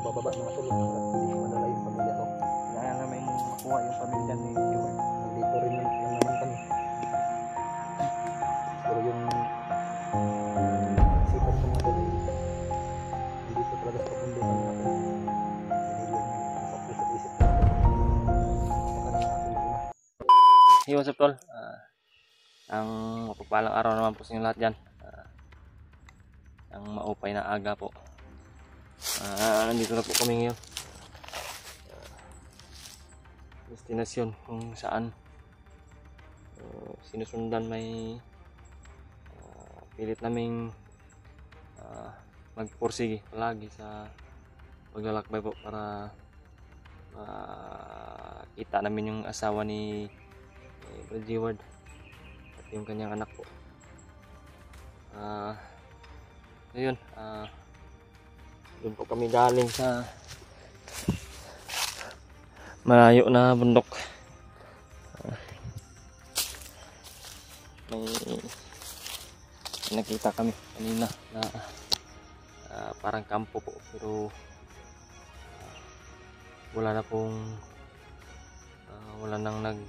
bababa mga tol. Hindi ko madala yung pamilya ko. Kaya namin makuha yung pamilya ni Stewart. Nandito rin lang naman kami. Pero yung isipan ko mga tol, nandito talaga sa kabundukan natin. Dahil yung nasa puso't isip ko. Baka na aking ina. Hey, what's up tol? Ang mapagpalang araw naman po sa inyo lahat dyan. Ang maupay na aga po. Nandito na po kami ngayon. Destinasyon kung saan sinusundan may pilit naming magpursige palagi sa paglalakbay po para kita namin yung asawa ni Brad Ward at yung kanyang anak po. Ayun, doon po kami galing sa malayo na bundok. May nakita kami kanina na parang kampo po, pero wala na pong wala nang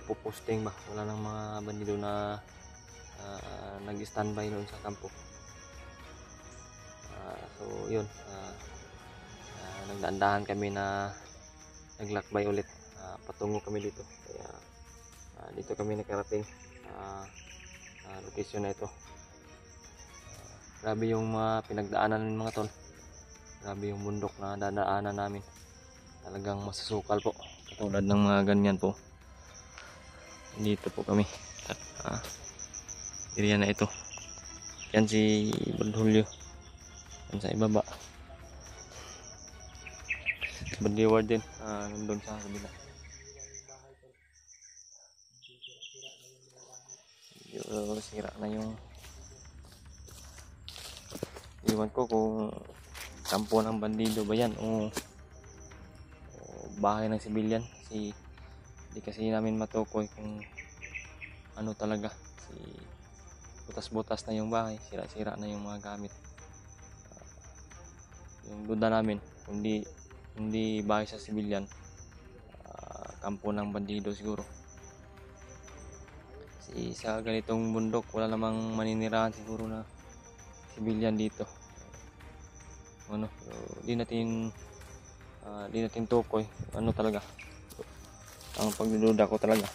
puposting ba, wala nang mga bandido na nag-standby noon sa kampo. So yun, nagdaandahan kami na naglakbay ulit, patungo kami dito, kaya dito kami nakarating sa location na ito. Grabe yung mga pinagdaanan ng mga tol, grabe yung bundok na dadaanan namin, talagang masusukal po, katulad ng mga ganyan po. Dito po kami at area na ito. Yan si Badhulyo sa ibaba. Brad Ward din nandun sa kabila. Sira na yung iwan ko kung kampo ng bandido ba yan o bahay ng sibilyan, kasi di kasi namin matukoy kung ano talaga. Butas-butas na yung bahay, sira-sira na yung mga gamit. Yung duda namin, hindi bahay sa sibilyan, kampo ng bandido siguro. Kasi sa ganitong bundok wala namang maninirahan siguro na sibilyan dito. Ano, di natin tukoy ano talaga. Ang pagdududa ko talaga,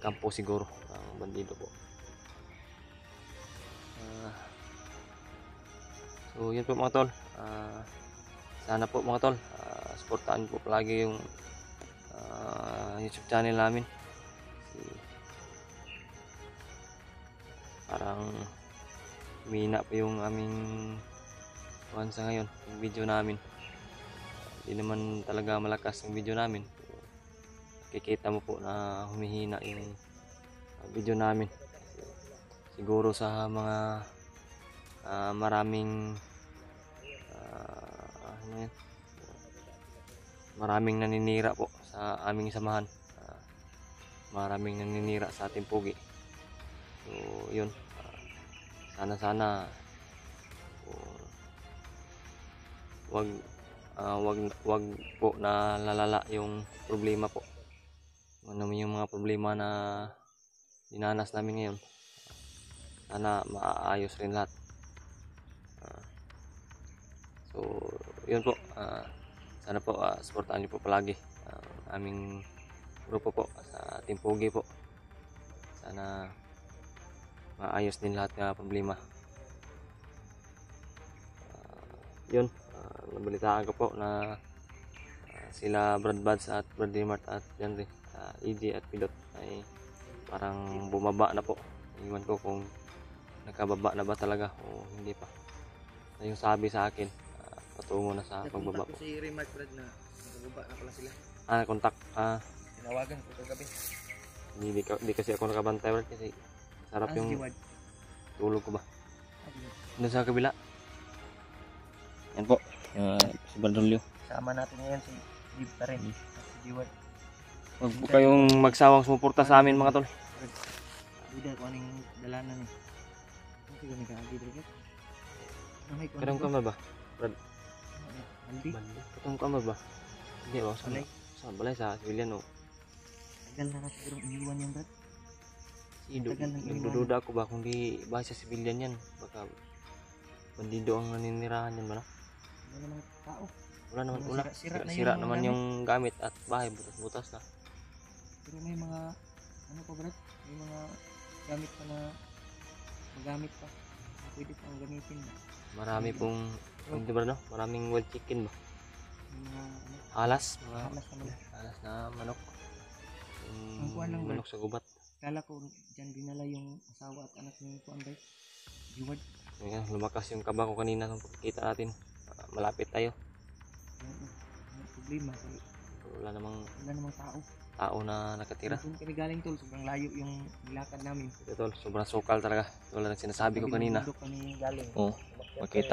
kampo siguro ang bandido po. So yun po mga tol, sana po mga tol, supportahan po palagi yung YouTube channel namin. Parang mina po yung aming sa ngayon, yung video namin. Hindi naman talaga malakas yung video namin. Kikita mo po na humihina yung video namin. Siguro sa mga maraming naninira po sa aming samahan. Maraming naninira sa ating pugi. So yun, sana wag po na lalala yung problema po. Ano yung mga problema na dinanas namin ngayon, sana maayos rin lahat. So yun po, sana po supportahan niyo po palagi ang aming grupo po sa Team Pogi po. Sana maayos din lahat ng problema. Yun, nabalitaan ko po na sila Brad Buds at Brad Mart at Henry, EJ at Pilot ay parang bumaba na po. Iwan ko kung nakababa na ba talaga o hindi pa. Yung sabi sa akin, patungo na sa pagbaba po. Si Remark Brad na nakababa na pala sila. Kontak. Tinawagan ko kagabi. Hindi kasi ako nakabantay Brad, kasi sarap yung tulog ko ba. Doon sa kabila. Yan po, si Badhulyo. Sama natin ngayon si Dib pa rin. Si Diwad. Huwag po kayong magsawang sumuporta sa amin mga tol. Udah ko aning dalanan ni. Sige ni kaagi dito. Ay, kung Karang ano ka ba? Brad, Aldi. katong ka ba? Hindi ba? Balay. Sa balay sa civilian o. Tagal na siguro iniwan yan, Brad. Tagal nang Nagdududa ako ba kung di ba sa civilian yan? Baka bandido ang naninirahan yan ba na? Wala namang tao. Wala naman, Mga wala. sira-sira na yung Sira mga naman gamit. yung gamit at bahay, butas-butas na. Pero may mga, ano pa, Brad? May mga gamit pa na magamit pa. Na pwede pang gamitin. Marami pong, hindi ba no? Maraming wild chicken ba? May mga, ano, Alas, mga alas naman. alas na manok. Ang kuwan lang, Manok sa gubat. Kala ko dyan dinala yung asawa at anak ni Kuan Bay. Jeward. Ayan, lumakas yung kaba ko kanina nung pagkita natin. Malapit tayo. Ang problema kasi Wala namang tao. tao na nakatira. Doon kami galing tol, sobrang layo yung nilakad namin. Ito tol, sobrang sukal talaga. Wala nang sinasabi ko kanina. Bundok kami galing. Oo, Umakyat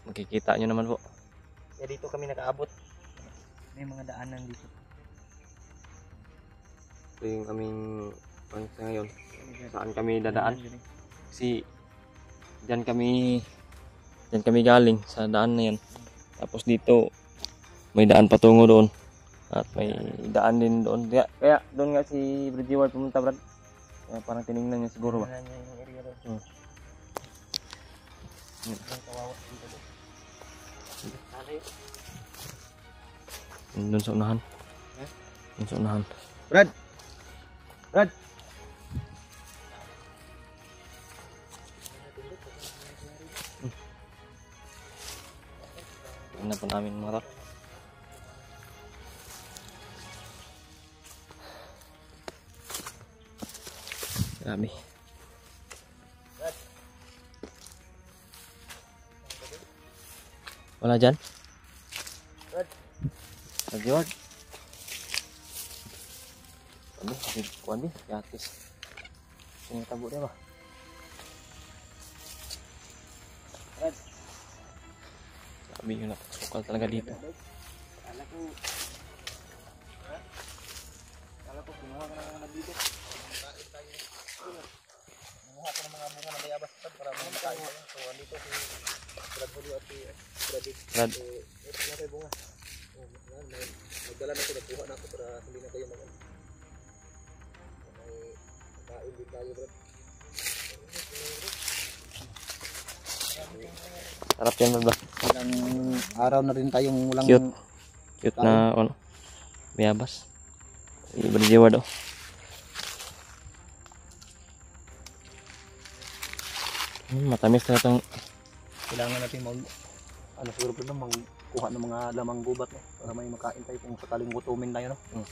makikita nyo naman po. Kaya dito kami nakaabot. May mga daanan dito. Ito yung aming sa ngayon. Saan kami dadaan? Kasi diyan kami galing sa daan na yan. Tapos dito may daan patungo doon. At may daan din doon. Kaya doon nga si Brad Jeward pumunta, Brad. Kaya parang tinignan niya siguro ba? Tingnan niya yung area doon. Yung kawawa dito doon. Ano yun? Doon sa unahan. Doon sa unahan. Brad! Brad! Tingnan po namin mga tol. Grabe. Wala dyan? Brad Jeward. Kuan din, yatis. Sino tabo dia ba? Brad! Sabi nyo na, sukal talaga dito. Kala ko kinuha ka na naman dito. Kinuha ko ng mga bunga na bayabas para makain tayo. So andito si Brad Julio at si Brad. Brad. Ito na tayo bunga. Magdala na ko, nagkuha na ako para hindi na kayo may kain din tayo, Brad. Sarap yan, Brad. Ilang araw na rin tayong walang Cute na, ano, bayabas. Brad Jeward, oh. Matamis na itong kailangan natin ano siguro pa magkuha ng mga lamang gubat, no? Para may makain tayo kung sakaling gutumin tayo, no?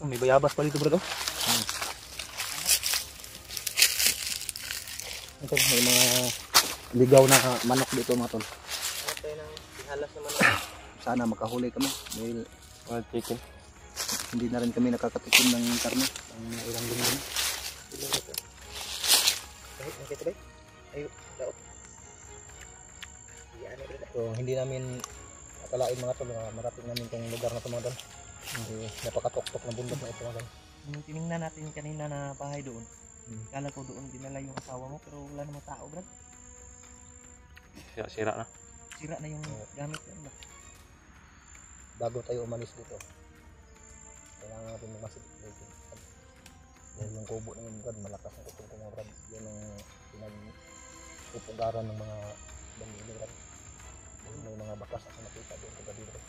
May bayabas pa dito, bro. Ito, may mga ligaw na manok dito, mga tol. Tayo ng ihalas na manok. Sana makahuli kami dahil wild chicken. hindi na rin kami nakakatikim ng karne ang ilang linggo na. Kahit nakita ba? Ayo, daot. So hindi namin akalain mga tol na marating namin itong lugar na ito, mga tol. Napakatok-tok na bundok na ito, mga tol. Yung tinignan natin kanina na bahay doon, kala ko doon dinala yung asawa mo pero wala namang tao, Brad. Sira na. Sira na yung gamit yan, Brad. Bago tayo umalis dito, kailangan natin magmasid dito. Dahil yung kubo na yun, Brad, malakas ang kubo ng Brad. Yun ang pinag-upugaran ng mga bandilo, Brad. May mga bakas ako nakita doon sa gabi, Brad.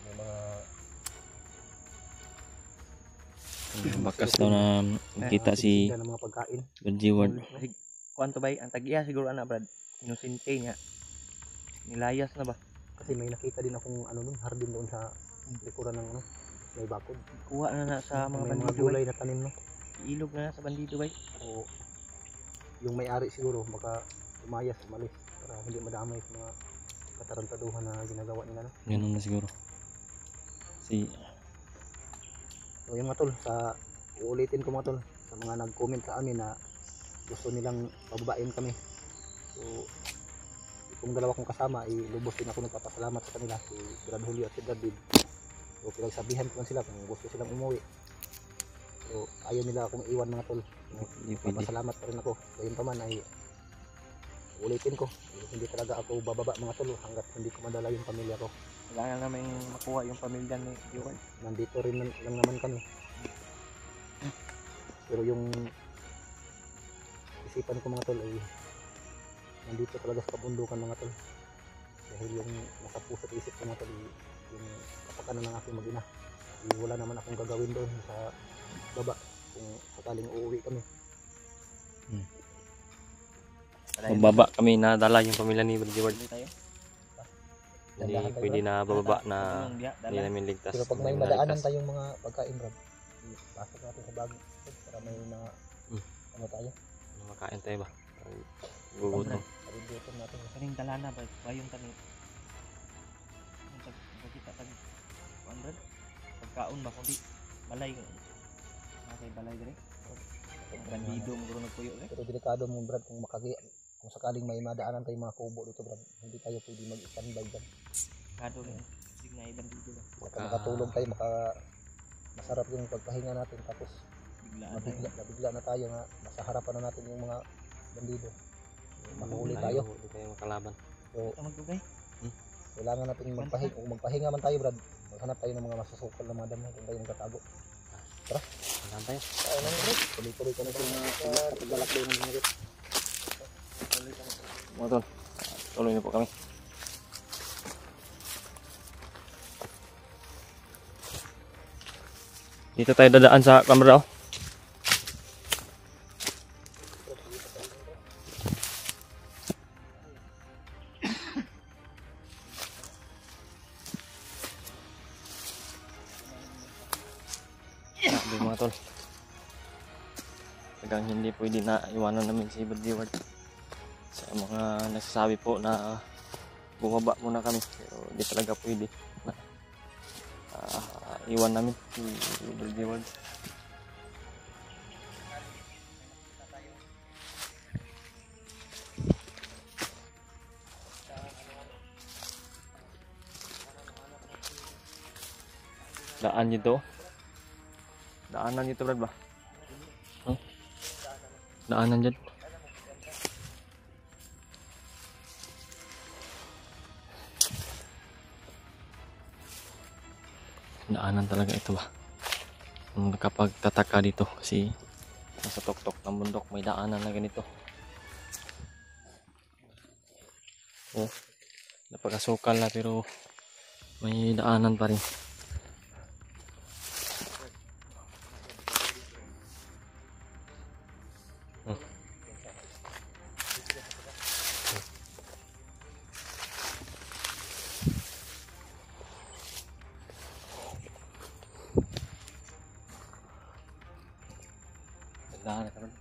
May mga Bakas daw na nakita si ng mga pagkain. Brad Jeward. Kuanto ba ang tag-iya siguro ana, Brad. Inosente niya. Nilayas na ba? Kasi may nakita din akong ano doon, hardin doon sa likuran ng ano, may bakod. Kuha na sa mga bandido, gulay na tanim, no. Ilog na sa bandido, bay. O yung may-ari siguro baka umayas, umalis para hindi madamay sa mga katarantaduhan na ginagawa nila, no. Ganun na siguro. So yung mga tol, uulitin ko mga tol, sa mga nag-comment sa amin na gusto nilang pababain kami. So itong dalawa kong kasama, lubos din ako nagpapasalamat sa kanila, si Brad Julio at si David. So pinagsabihan ko sila kung gusto silang umuwi. So ayaw nila akong iwan, mga tol. Papasalamat pa rin ako. So yun pa man ay ulitin ko, hindi talaga ako bababa mga tol hanggat hindi ko madala yung pamilya ko. Kailangan namin makuha yung pamilya ni Joel. Nandito rin lang naman kami. Pero yung isipan ko mga tol ay nandito talaga sa kabundukan mga tol. Dahil yung nasa puso at isip ko mga tol, yung kapakanan ng aking mag-ina. Wala naman akong gagawin doon sa baba kung sakaling uuwi kami. Mababa kami na dala yung pamilya ni Brad Jewel. Hindi Dandahan tayo, pwede Brad. na bababa na hindi namin ligtas. Pero pag may madaanan tayong mga pagkain Brad, pasok natin sa bag para may mga ano tayo. Makain tayo ba? Gugutom. Paributom natin. Kaning dalana ba bayong kani kita tag 100 pagkaon ba kundi balay nakay balay dire bandido mo guro nagpuyo eh. Pero delikado mo Brad kung kung sakaling may madaanan tayong mga kubo dito Brad, hindi tayo pwede mag-standby dyan. Kado ni signay bandido ba Baka makatulog tayo, masarap yung pagpahinga natin tapos biglaan mabigla na tayo nga nasa harapan na natin yung mga bandido. Mahuli tayo. Hindi tayo makalaban. So, ito magdugay kailangan natin magpahinga. Kung magpahinga man tayo Brad, maghanap tayo ng mga masusukal na mga damo kung tayo magtatago. Tara. Saan tayo? Tayo lang Brad. Tuloy-tuloy ka na sa mga paglalakbay ng mga Brad. Mga tol, tuloy na po kami. Dito tayo dadaan sa camera oh. Sabi mga tol, hanggang hindi pwede na iwanan namin si Brad Jewel. Sa mga nagsasabi po na bumaba muna kami, pero hindi talaga pwede na iwan namin si Brad Jewel. Daan dito. Daanan dito Brad ba? Huh? Daanan dyan. Daanan talaga ito ba? Kapag tataka dito kasi nasa tuktok ng bundok may daanan na ganito. Oh, napakasukal na pero may daanan pa rin. Daanan ka rin.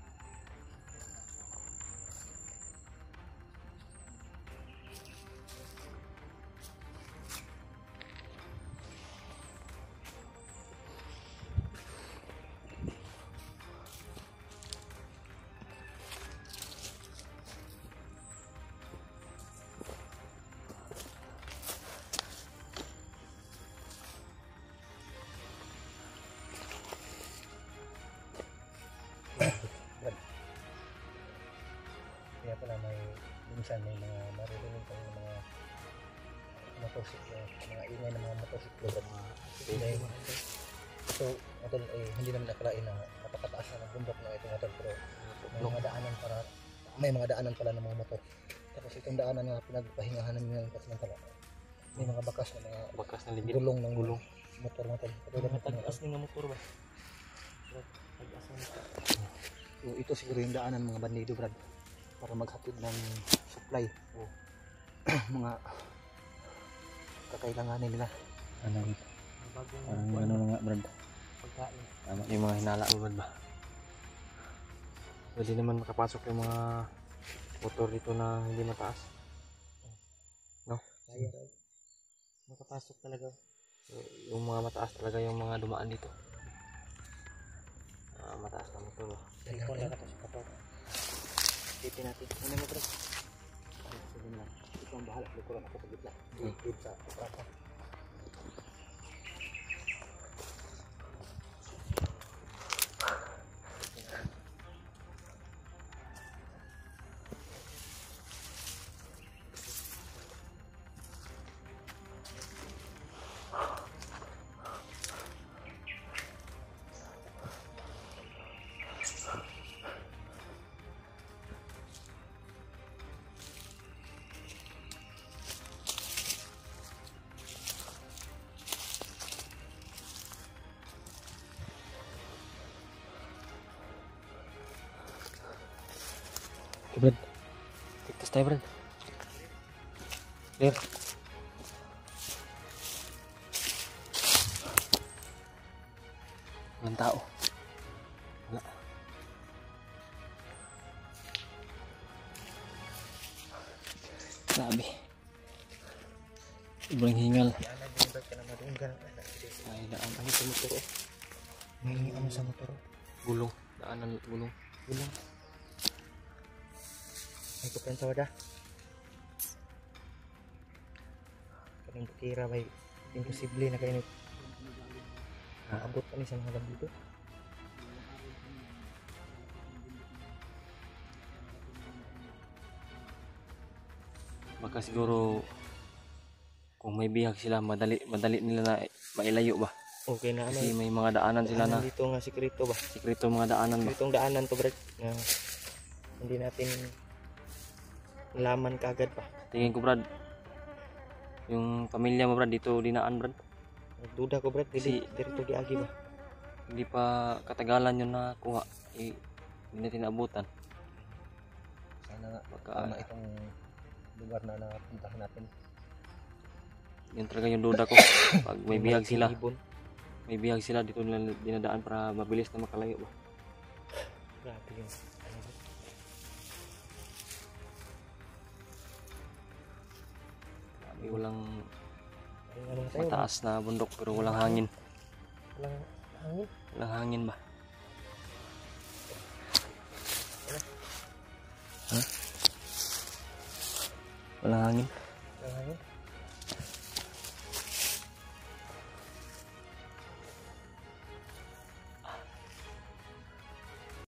Kaya pala minsan may mga maririnig tayo ng mga motorsiklo, mga ingay ng mga motorsiklo at mga ingay. So, ito hindi naman nakalain na napakataas na ng bundok na ito natin, pero may mga daanan pala ng mga motor. Tapos itong daanan na pinagpahingahan namin ng pasamantala, may mga bakas na ligid. gulong ng motor natin. tagas ni nga motor ba So, ito siguro yung daanan mga bandido Brad para maghatid ng supply o mga kakailanganin nila. Ano dito? Parang ano nga Brad. pagkain Tama yung mga hinala mo Brad ba? Pwede naman makapasok yung mga motor dito na hindi mataas. No? kaya raw makapasok talaga Yung mga mataas talaga yung mga dumaan dito. Mataas na motor ba? cellphone na kasi kapag Dito natin. Ano mo Brad? Sige na. Ito ang bahala. Likuran ako sa gitna. Dito sa prapa. Okay, Brad. Tigtas tayo, Brad. Clear. Walang tao. Wala. Grabe. Sobrang hingal. Ay, daan. Ano sa motor oh? May ano sa motor oh? Gulong. Daanan, gulong. Gulong. May kupen sa wada. Kaming kukira bay. Imposible na kayo naabot kami sa mga gabi dito. Baka siguro kung may bihag sila, madali nila na mailayo ba? Okay na Kasi may mga daanan sila na dito nga sikreto ba? sikreto mga daanan ba? Sikretong daanan to Brad. Na hindi natin malaman kagad pa. Tingin ko, Brad, yung pamilya mo, Brad, dito dinaan, Brad. Nagduda ko Brad, Kasi- dito giagi ba? Hindi pa katagalan yun na kuha. Hindi natin naabutan. Sana nga Baka itong lugar na napuntahan natin. yun talaga yung duda ko. Pag may bihag sila, Ibon. may bihag sila, dito nila dinadaan para mabilis na makalayo ba? Grabe yun. Ano ba? Grabe, walang Ano tayo? mataas na bundok pero walang hangin. Walang hangin. Walang hangin ba? Ha? Walang hangin.